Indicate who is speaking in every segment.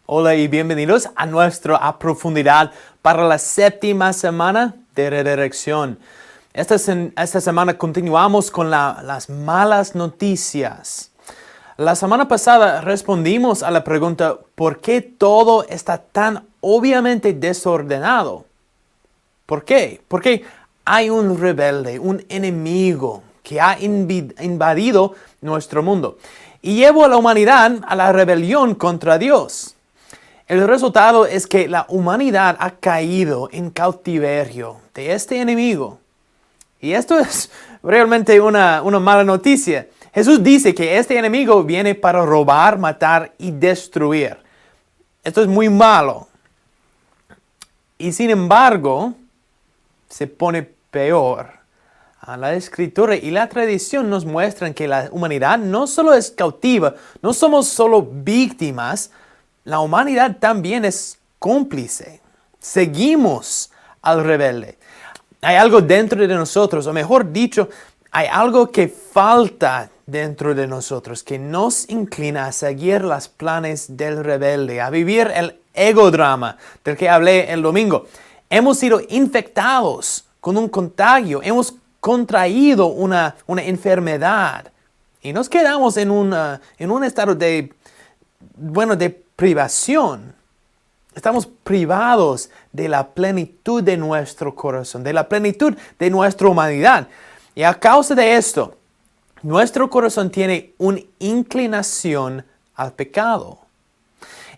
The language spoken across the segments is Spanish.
Speaker 1: Hola y bienvenidos a nuestra A Profundidad para la séptima semana de Resurrección. Esta semana continuamos con las malas noticias. La semana pasada respondimos a la pregunta ¿por qué todo está tan obviamente desordenado? ¿Por qué? Porque hay un rebelde, un enemigo que ha invadido nuestro mundo y llevó a la humanidad a la rebelión contra Dios. El resultado es que la humanidad ha caído en cautiverio de este enemigo. Y esto es realmente una mala noticia. Jesús dice que este enemigo viene para robar, matar y destruir. Esto es muy malo. Y sin embargo, se pone peor. La Escritura y la tradición nos muestran que la humanidad no solo es cautiva, no somos solo víctimas, la humanidad también es cómplice. Seguimos al rebelde. Hay algo dentro de nosotros, o mejor dicho, hay algo que falta dentro de nosotros, que nos inclina a seguir los planes del rebelde, a vivir el egodrama del que hablé el domingo. Hemos sido infectados con un contagio, hemos contraído una enfermedad y nos quedamos en un estado de privación. Estamos privados de la plenitud de nuestro corazón, de la plenitud de nuestra humanidad. Y a causa de esto, nuestro corazón tiene una inclinación al pecado.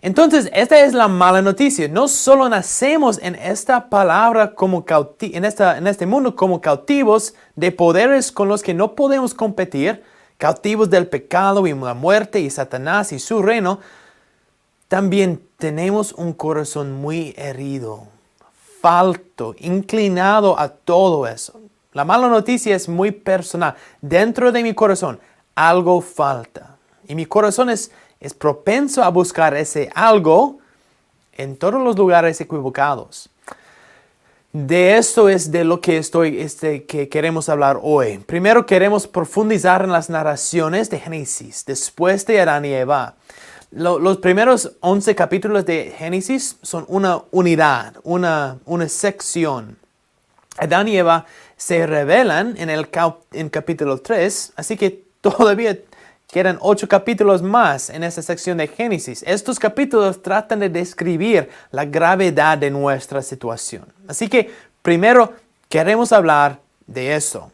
Speaker 1: Entonces, esta es la mala noticia. No solo nacemos en esta palabra en este mundo como cautivos de poderes con los que no podemos competir, cautivos del pecado y la muerte y Satanás y su reino. También tenemos un corazón muy herido, falto, inclinado a todo eso. La mala noticia es muy personal. Dentro de mi corazón algo falta. Y mi corazón es propenso a buscar ese algo en todos los lugares equivocados. De esto es de lo que que queremos hablar hoy. Primero queremos profundizar en las narraciones de Génesis, después de Adán y Eva. Los primeros 11 capítulos de Génesis son una unidad, una sección. Adán y Eva se revelan en capítulo 3, así que todavía quedan 8 capítulos más en esta sección de Génesis. Estos capítulos tratan de describir la gravedad de nuestra situación. Así que primero queremos hablar de eso.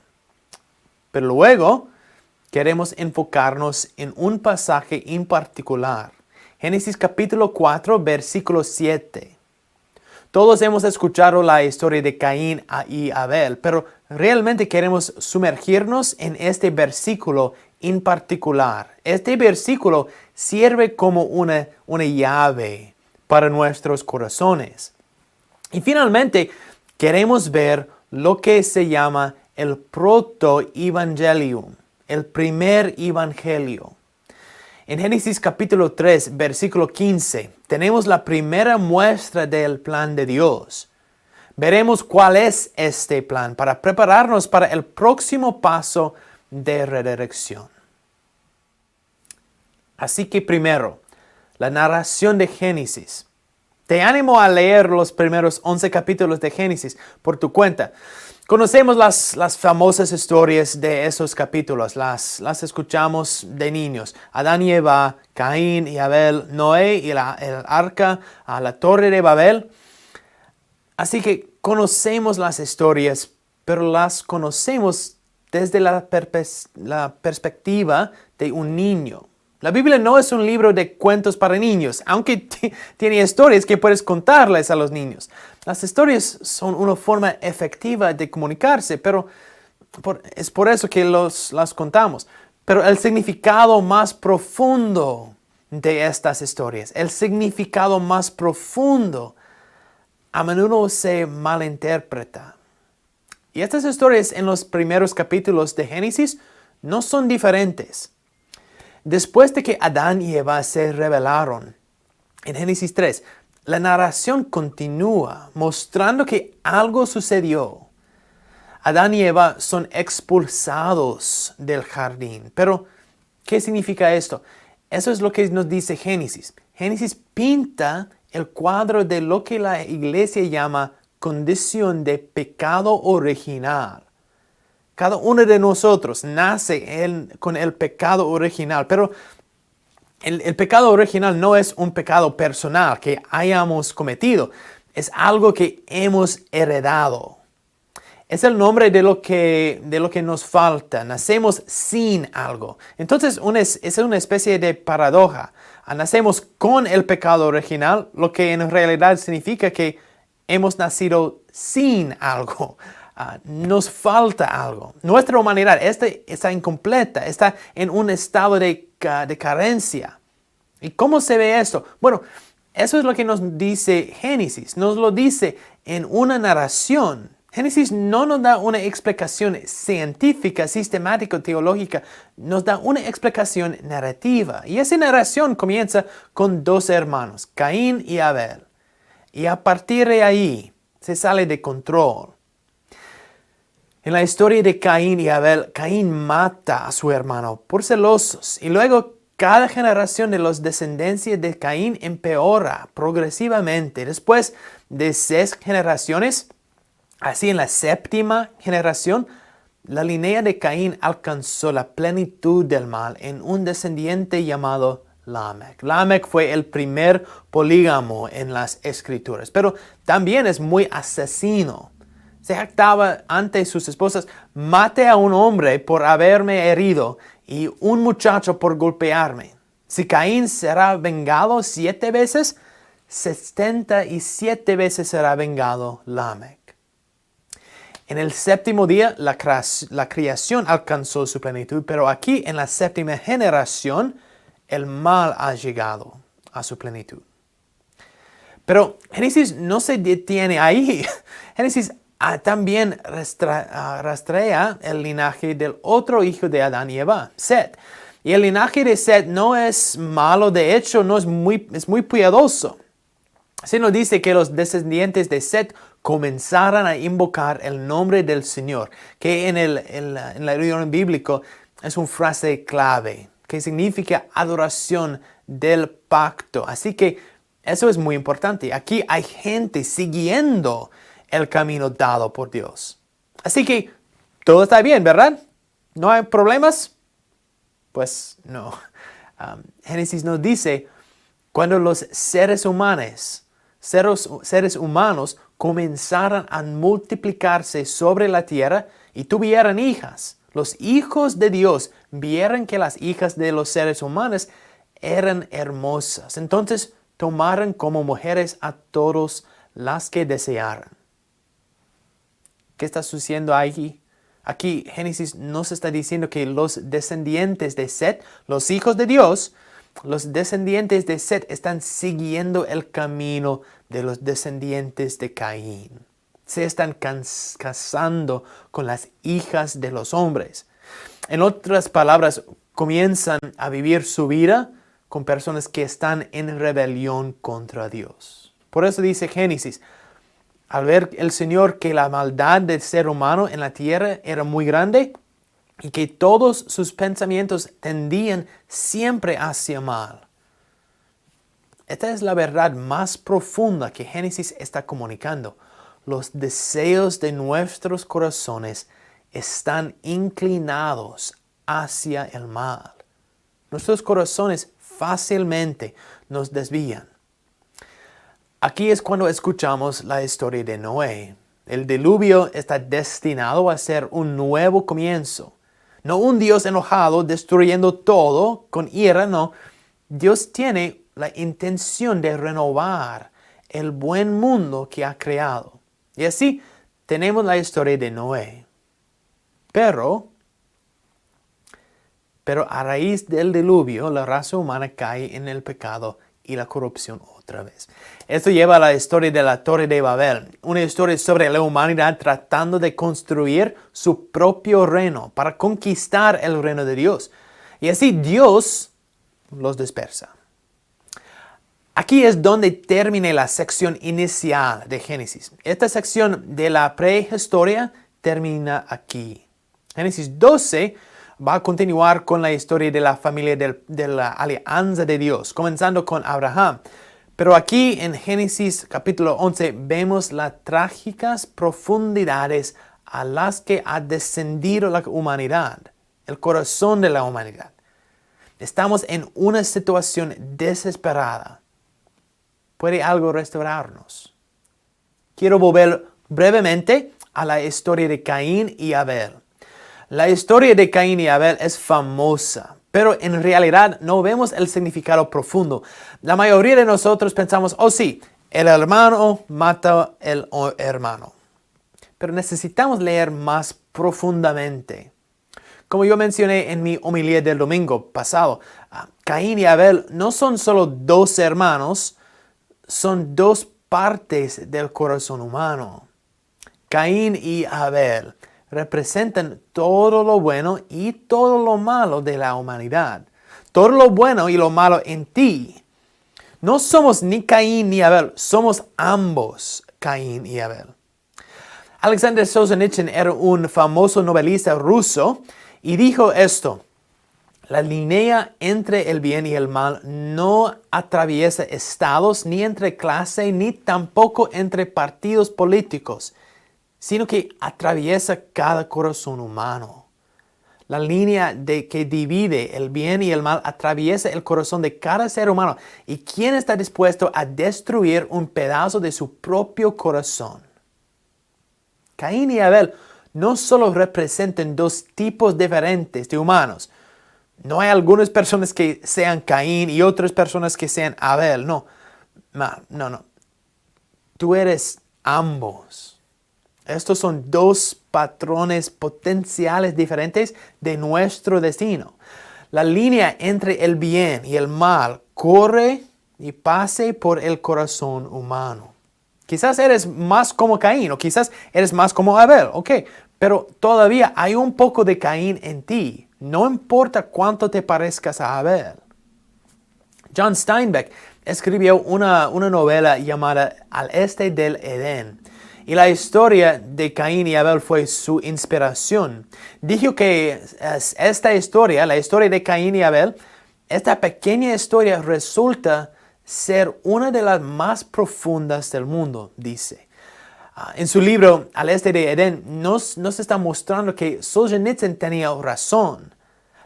Speaker 1: Pero luego queremos enfocarnos en un pasaje en particular. Génesis capítulo 4, versículo 7. Todos hemos escuchado la historia de Caín y Abel, pero realmente queremos sumergirnos en este versículo en particular. Este versículo sirve como una llave para nuestros corazones. Y finalmente queremos ver lo que se llama el protoevangelium, el primer evangelio. En Génesis capítulo 3, versículo 15, tenemos la primera muestra del plan de Dios. Veremos cuál es este plan para prepararnos para el próximo paso de resurrección. Así que primero, la narración de Génesis. Te animo a leer los primeros 11 capítulos de Génesis por tu cuenta. Conocemos las famosas historias de esos capítulos, las escuchamos de niños. Adán y Eva, Caín y Abel, Noé y el arca, la torre de Babel. Así que conocemos las historias, pero las conocemos desde la perspectiva de un niño. La Biblia no es un libro de cuentos para niños, aunque tiene historias que puedes contarles a los niños. Las historias son una forma efectiva de comunicarse, pero es por eso que las contamos. Pero el significado más profundo de estas historias, el significado más profundo, a menudo se malinterpreta. Y estas historias en los primeros capítulos de Génesis no son diferentes. Después de que Adán y Eva se rebelaron, en Génesis 3, la narración continúa mostrando que algo sucedió. Adán y Eva son expulsados del jardín. Pero, ¿qué significa esto? Eso es lo que nos dice Génesis. Génesis pinta el cuadro de lo que la iglesia llama condición de pecado original. Cada uno de nosotros nace con el pecado original, pero el pecado original no es un pecado personal que hayamos cometido, es algo que hemos heredado. Es el nombre de lo que nos falta. Nacemos sin algo. Entonces es una especie de paradoja. Nacemos con el pecado original, lo que en realidad significa que hemos nacido sin algo. Nos falta algo. Nuestra humanidad está incompleta, está en un estado de carencia. ¿Y cómo se ve esto? Bueno, eso es lo que nos dice Génesis. Nos lo dice en una narración. Génesis no nos da una explicación científica, sistemática, teológica. Nos da una explicación narrativa. Y esa narración comienza con dos hermanos, Caín y Abel. Y a partir de ahí se sale de control. En la historia de Caín y Abel, Caín mata a su hermano por celosos. Y luego cada generación de los descendientes de Caín empeora progresivamente. Después de 6 generaciones, así en la 7ª generación, la línea de Caín alcanzó la plenitud del mal en un descendiente llamado Lamec. Lamec fue el primer polígamo en las escrituras, pero también es muy asesino. Se jactaba ante sus esposas: mate a un hombre por haberme herido y un muchacho por golpearme. Si Caín será vengado 7 veces, 77 veces será vengado Lamec. En el 7º día la creación alcanzó su plenitud, pero aquí en la 7ª generación el mal ha llegado a su plenitud. Pero Génesis no se detiene ahí. Génesis también rastrea el linaje del otro hijo de Adán y Eva, Set. Y el linaje de Set no es malo, de hecho es muy piadoso. Se nos dice que los descendientes de Set comenzaron a invocar el nombre del Señor, que en el idioma bíblico es una frase clave, que significa adoración del pacto. Así que eso es muy importante. Aquí hay gente siguiendo el camino dado por Dios. Así que todo está bien, ¿verdad? ¿No hay problemas? Pues no. Génesis nos dice, cuando los seres humanos comenzaran a multiplicarse sobre la tierra y tuvieran hijas, los hijos de Dios vieron que las hijas de los seres humanos eran hermosas. Entonces tomaron como mujeres a todas las que desearan. ¿Qué está sucediendo aquí? Aquí Génesis nos está diciendo que los descendientes de Set, los hijos de Dios, los descendientes de Set están siguiendo el camino de los descendientes de Caín. Se están casando con las hijas de los hombres. En otras palabras, comienzan a vivir su vida con personas que están en rebelión contra Dios. Por eso dice Génesis, al ver el Señor que la maldad del ser humano en la tierra era muy grande y que todos sus pensamientos tendían siempre hacia mal. Esta es la verdad más profunda que Génesis está comunicando. Los deseos de nuestros corazones están inclinados hacia el mal. Nuestros corazones fácilmente nos desvían. Aquí es cuando escuchamos la historia de Noé. El diluvio está destinado a ser un nuevo comienzo. No un Dios enojado destruyendo todo con ira, no. Dios tiene la intención de renovar el buen mundo que ha creado. Y así tenemos la historia de Noé. Pero a raíz del diluvio, la raza humana cae en el pecado y la corrupción otra vez. Esto lleva a la historia de la Torre de Babel, una historia sobre la humanidad tratando de construir su propio reino para conquistar el reino de Dios. Y así Dios los dispersa. Aquí es donde termina la sección inicial de Génesis. Esta sección de la prehistoria termina aquí. Génesis 12 va a continuar con la historia de la familia de la alianza de Dios, comenzando con Abraham. Pero aquí en Génesis capítulo 11 vemos las trágicas profundidades a las que ha descendido la humanidad, el corazón de la humanidad. Estamos en una situación desesperada. ¿Puede algo restaurarnos? Quiero volver brevemente a la historia de Caín y Abel. La historia de Caín y Abel es famosa, pero en realidad no vemos el significado profundo. La mayoría de nosotros pensamos, oh sí, el hermano mata al hermano. Pero necesitamos leer más profundamente. Como yo mencioné en mi homilía del domingo pasado, Caín y Abel no son solo dos hermanos, son dos partes del corazón humano. Caín y Abel representan todo lo bueno y todo lo malo de la humanidad. Todo lo bueno y lo malo en ti. No somos ni Caín ni Abel, somos ambos Caín y Abel. Alexander Solzhenitsyn era un famoso novelista ruso y dijo esto: la línea entre el bien y el mal no atraviesa estados, ni entre clase, ni tampoco entre partidos políticos, sino que atraviesa cada corazón humano. La línea que divide el bien y el mal atraviesa el corazón de cada ser humano. ¿Y quién está dispuesto a destruir un pedazo de su propio corazón? Caín y Abel no solo representan dos tipos diferentes de humanos. No hay algunas personas que sean Caín y otras personas que sean Abel. No. Tú eres ambos. Estos son dos patrones potenciales diferentes de nuestro destino. La línea entre el bien y el mal corre y pase por el corazón humano. Quizás eres más como Caín o quizás eres más como Abel, ok. Pero todavía hay un poco de Caín en ti. No importa cuánto te parezcas a Abel. John Steinbeck escribió una novela llamada Al Este del Edén. Y la historia de Caín y Abel fue su inspiración. Dijo que esta historia, la historia de Caín y Abel, esta pequeña historia resulta ser una de las más profundas del mundo, dice. En su libro Al Este de Edén nos está mostrando que Solzhenitsyn tenía razón.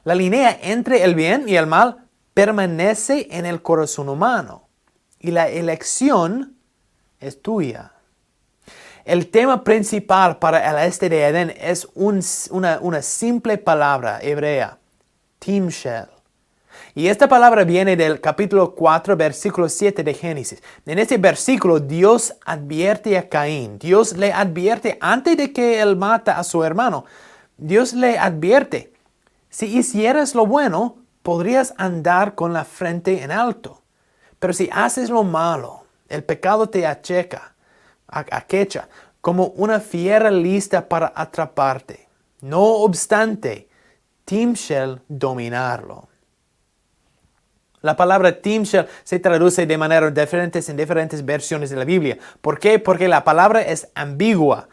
Speaker 1: La línea entre el bien y el mal permanece en el corazón humano y la elección es tuya. El tema principal para El Este de Edén es una simple palabra hebrea, timshel. Y esta palabra viene del capítulo 4, versículo 7 de Génesis. En este versículo Dios advierte a Caín. Dios le advierte antes de que él mata a su hermano. Dios le advierte, si hicieras lo bueno, podrías andar con la frente en alto. Pero si haces lo malo, el pecado te acecha como una fiera lista para atraparte. No obstante, timshel dominarlo. La palabra timshel se traduce de maneras diferentes en diferentes versiones de la Biblia. ¿Por qué? Porque la palabra es ambigua.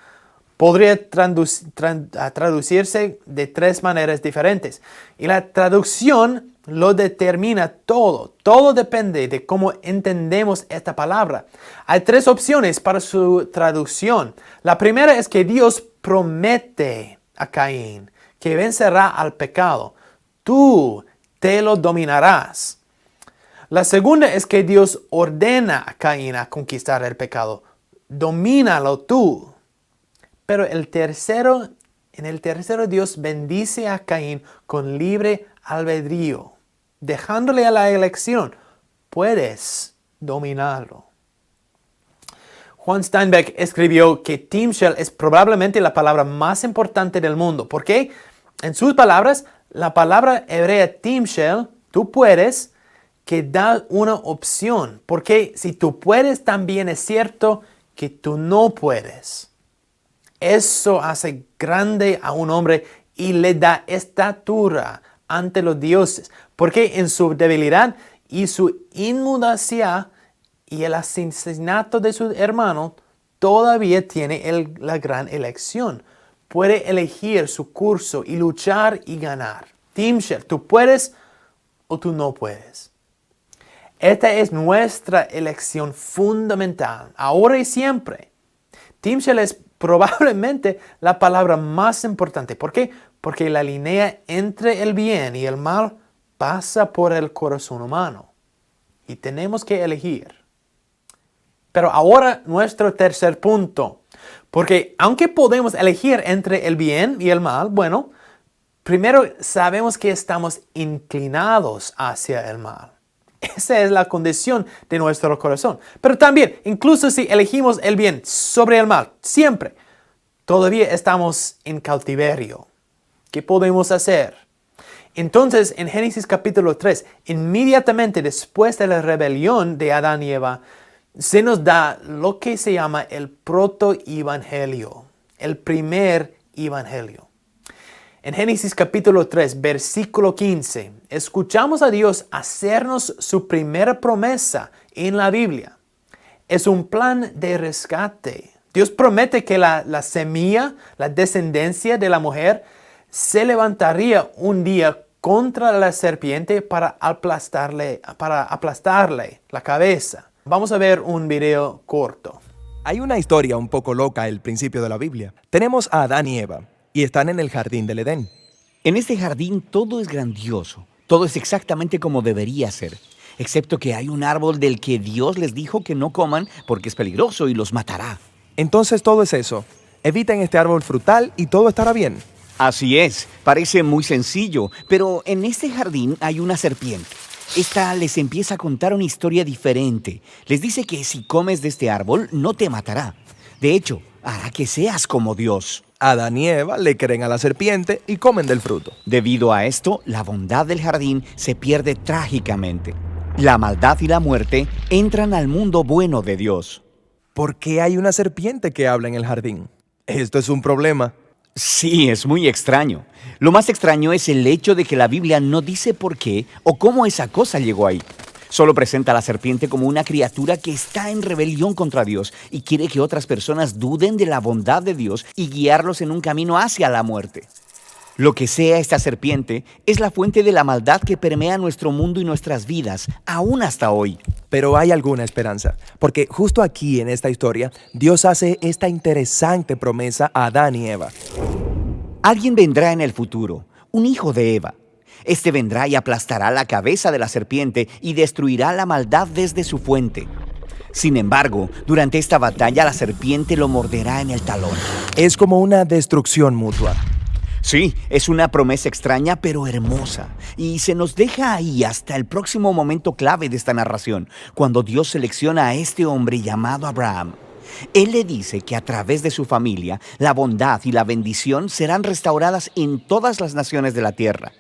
Speaker 1: Podría traducirse de tres maneras diferentes. Y la traducción lo determina todo. Todo depende de cómo entendemos esta palabra. Hay tres opciones para su traducción. La primera es que Dios promete a Caín que vencerá al pecado. Tú te lo dominarás. La segunda es que Dios ordena a Caín a conquistar el pecado. Domínalo tú. Pero en el tercero Dios bendice a Caín con libre albedrío, dejándole a la elección. Puedes dominarlo. Juan Steinbeck escribió que timshel es probablemente la palabra más importante del mundo. ¿Por qué? En sus palabras, la palabra hebrea timshel, tú puedes, que da una opción. Porque si tú puedes, también es cierto que tú no puedes. Eso hace grande a un hombre y le da estatura ante los dioses. Porque en su debilidad y su inmudacia y el asesinato de su hermano, todavía tiene la gran elección. puede elegir su curso y luchar y ganar. Team Shell, tú puedes o tú no puedes. Esta es nuestra elección fundamental, ahora y siempre. Team Shell es probablemente la palabra más importante. ¿Por qué? Porque la línea entre el bien y el mal pasa por el corazón humano. Y tenemos que elegir. Pero ahora nuestro tercer punto. Porque aunque podemos elegir entre el bien y el mal, bueno, primero sabemos que estamos inclinados hacia el mal. Esa es la condición de nuestro corazón. Pero también, incluso si elegimos el bien sobre el mal, siempre, todavía estamos en cautiverio. ¿Qué podemos hacer? Entonces, en Génesis capítulo 3, inmediatamente después de la rebelión de Adán y Eva, se nos da lo que se llama el protoevangelio, el primer evangelio. En Génesis capítulo 3, versículo 15, escuchamos a Dios hacernos su primera promesa en la Biblia. Es un plan de rescate. Dios promete que la semilla, la descendencia de la mujer, se levantaría un día contra la serpiente para aplastarle la cabeza. Vamos a ver un video corto.
Speaker 2: Hay una historia un poco loca al principio de la Biblia. Tenemos a Adán y Eva y están en el jardín del Edén.
Speaker 3: En este jardín todo es grandioso, todo es exactamente como debería ser, excepto que hay un árbol del que Dios les dijo que no coman porque es peligroso y los matará.
Speaker 2: Entonces todo es eso. Eviten este árbol frutal y todo estará bien.
Speaker 3: Así es, parece muy sencillo, pero en este jardín hay una serpiente. Esta les empieza a contar una historia diferente. Les dice que si comes de este árbol no te matará. De hecho, hará que seas como Dios.
Speaker 2: Adán y Eva le creen a la serpiente y comen del fruto.
Speaker 3: Debido a esto, la bondad del jardín se pierde trágicamente. La maldad y la muerte entran al mundo bueno de Dios.
Speaker 2: ¿Por qué hay una serpiente que habla en el jardín? Esto es un problema.
Speaker 3: Sí, es muy extraño. Lo más extraño es el hecho de que la Biblia no dice por qué o cómo esa cosa llegó ahí. Solo presenta a la serpiente como una criatura que está en rebelión contra Dios y quiere que otras personas duden de la bondad de Dios y guiarlos en un camino hacia la muerte. Lo que sea esta serpiente es la fuente de la maldad que permea nuestro mundo y nuestras vidas, aún hasta hoy.
Speaker 2: Pero hay alguna esperanza, porque justo aquí en esta historia, Dios hace esta interesante promesa a Adán y Eva.
Speaker 3: Alguien vendrá en el futuro, un hijo de Eva. Este vendrá y aplastará la cabeza de la serpiente y destruirá la maldad desde su fuente. Sin embargo, durante esta batalla la serpiente lo morderá en el talón.
Speaker 2: Es como una destrucción mutua.
Speaker 3: Sí, es una promesa extraña pero hermosa. Y se nos deja ahí hasta el próximo momento clave de esta narración, cuando Dios selecciona a este hombre llamado Abraham. Él le dice que a través de su familia, la bondad y la bendición serán restauradas en todas las naciones de la tierra.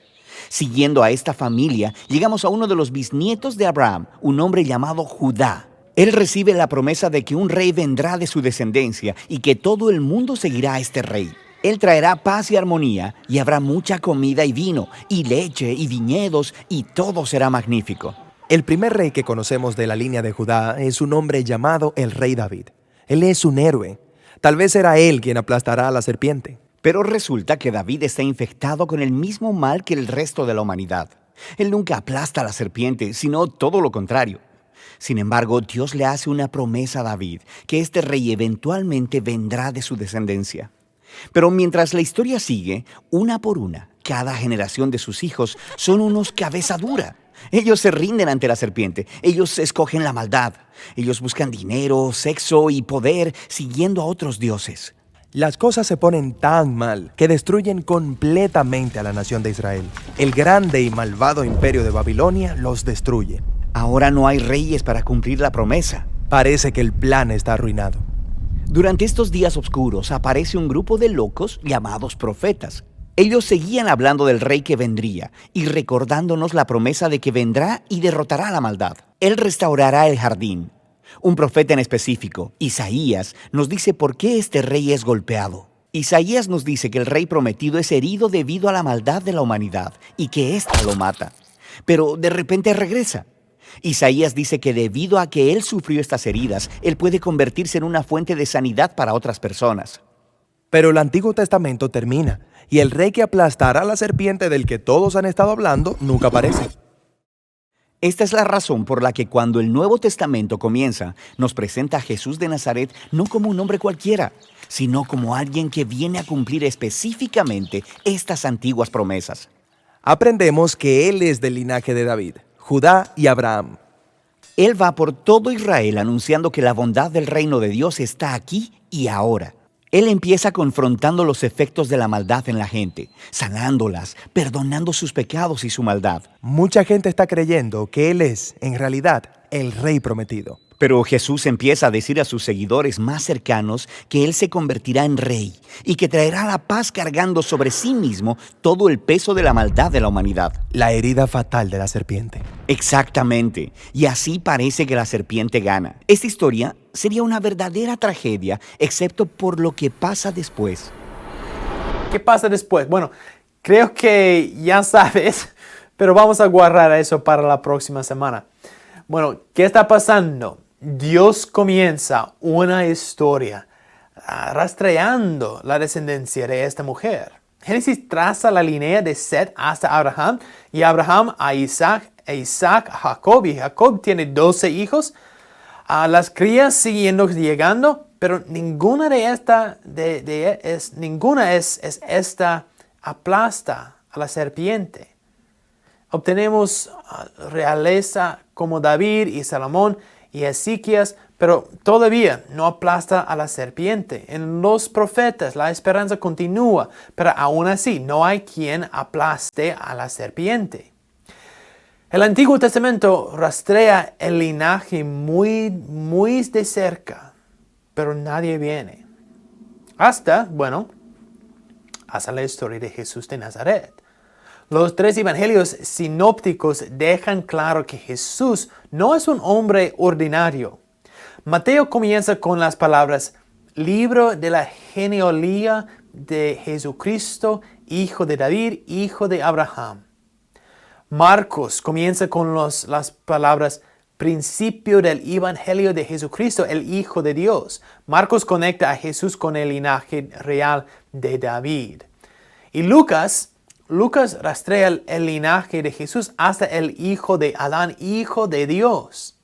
Speaker 3: Siguiendo a esta familia, llegamos a uno de los bisnietos de Abraham, un hombre llamado Judá. Él recibe la promesa de que un rey vendrá de su descendencia y que todo el mundo seguirá a este rey. Él traerá paz y armonía y habrá mucha comida y vino, y leche y viñedos, y todo será magnífico.
Speaker 2: El primer rey que conocemos de la línea de Judá es un hombre llamado el rey David. Él es un héroe. Tal vez era él quien aplastará a la serpiente.
Speaker 3: Pero resulta que David está infectado con el mismo mal que el resto de la humanidad. Él nunca aplasta a la serpiente, sino todo lo contrario. Sin embargo, Dios le hace una promesa a David, que este rey eventualmente vendrá de su descendencia. Pero mientras la historia sigue, una por una, cada generación de sus hijos son unos cabeza dura. Ellos se rinden ante la serpiente, ellos escogen la maldad, ellos buscan dinero, sexo y poder siguiendo a otros dioses.
Speaker 2: Las cosas se ponen tan mal que destruyen completamente a la nación de Israel. El grande y malvado imperio de Babilonia los destruye.
Speaker 3: Ahora no hay reyes para cumplir la promesa.
Speaker 2: Parece que el plan está arruinado.
Speaker 3: Durante estos días oscuros aparece un grupo de locos llamados profetas. Ellos seguían hablando del rey que vendría y recordándonos la promesa de que vendrá y derrotará la maldad. Él restaurará el jardín. Un profeta en específico, Isaías, nos dice por qué este rey es golpeado. Isaías nos dice que el rey prometido es herido debido a la maldad de la humanidad y que ésta lo mata. Pero de repente regresa. Isaías dice que debido a que él sufrió estas heridas, él puede convertirse en una fuente de sanidad para otras personas.
Speaker 2: Pero el Antiguo Testamento termina y el rey que aplastará a la serpiente del que todos han estado hablando nunca aparece.
Speaker 3: Esta es la razón por la que cuando el Nuevo Testamento comienza, nos presenta a Jesús de Nazaret no como un hombre cualquiera, sino como alguien que viene a cumplir específicamente estas antiguas promesas.
Speaker 2: Aprendemos que él es del linaje de David, Judá y Abraham.
Speaker 3: Él va por todo Israel anunciando que la bondad del reino de Dios está aquí y ahora. Él empieza confrontando los efectos de la maldad en la gente, sanándolas, perdonando sus pecados y su maldad.
Speaker 2: Mucha gente está creyendo que él es, en realidad, el rey prometido.
Speaker 3: Pero Jesús empieza a decir a sus seguidores más cercanos que Él se convertirá en rey y que traerá la paz cargando sobre sí mismo todo el peso de la maldad de la humanidad.
Speaker 2: La herida fatal de la serpiente.
Speaker 3: Exactamente. Y así parece que la serpiente gana. Esta historia sería una verdadera tragedia, excepto por lo que pasa después.
Speaker 1: ¿Qué pasa después? Bueno, creo que ya sabes, pero vamos a guardar eso para la próxima semana. Bueno, ¿qué está pasando? Dios comienza una historia rastreando la descendencia de esta mujer. Génesis traza la línea de Set hasta Abraham y Abraham a Isaac, e Isaac a Jacob, y Jacob tiene 12 hijos. Las crías siguiendo llegando, pero ninguna de esta es esta aplasta a la serpiente. Obtenemos realeza como David y Salomón y Ezequías, pero todavía no aplasta a la serpiente. En los profetas la esperanza continúa, pero aún así no hay quien aplaste a la serpiente. El Antiguo Testamento rastrea el linaje muy de cerca, pero nadie viene. Hasta la historia de Jesús de Nazaret. Los 3 evangelios sinópticos dejan claro que Jesús no es un hombre ordinario. Mateo comienza con las palabras, libro de la genealogía de Jesucristo, hijo de David, hijo de Abraham. Marcos comienza con las palabras, principio del evangelio de Jesucristo, el Hijo de Dios. Marcos conecta a Jesús con el linaje real de David. Y Lucas rastrea el linaje de Jesús hasta el hijo de Adán, hijo de Dios.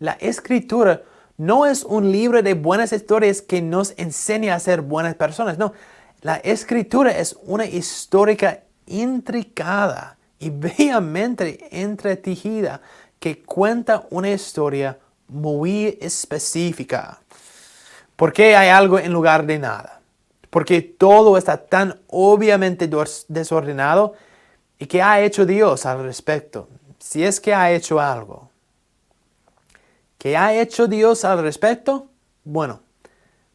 Speaker 1: La Escritura no es un libro de buenas historias que nos enseña a ser buenas personas. No, la Escritura es una histórica intricada y bellamente entretejida que cuenta una historia muy específica. ¿Por qué hay algo en lugar de nada? Porque todo está tan obviamente desordenado. ¿Y qué ha hecho Dios al respecto? Si es que ha hecho algo. ¿Qué ha hecho Dios al respecto? Bueno,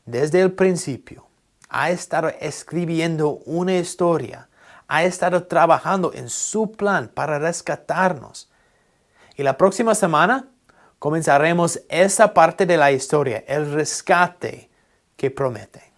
Speaker 1: desde el principio ha estado escribiendo una historia. Ha estado trabajando en su plan para rescatarnos. Y la próxima semana comenzaremos esa parte de la historia, el rescate que promete.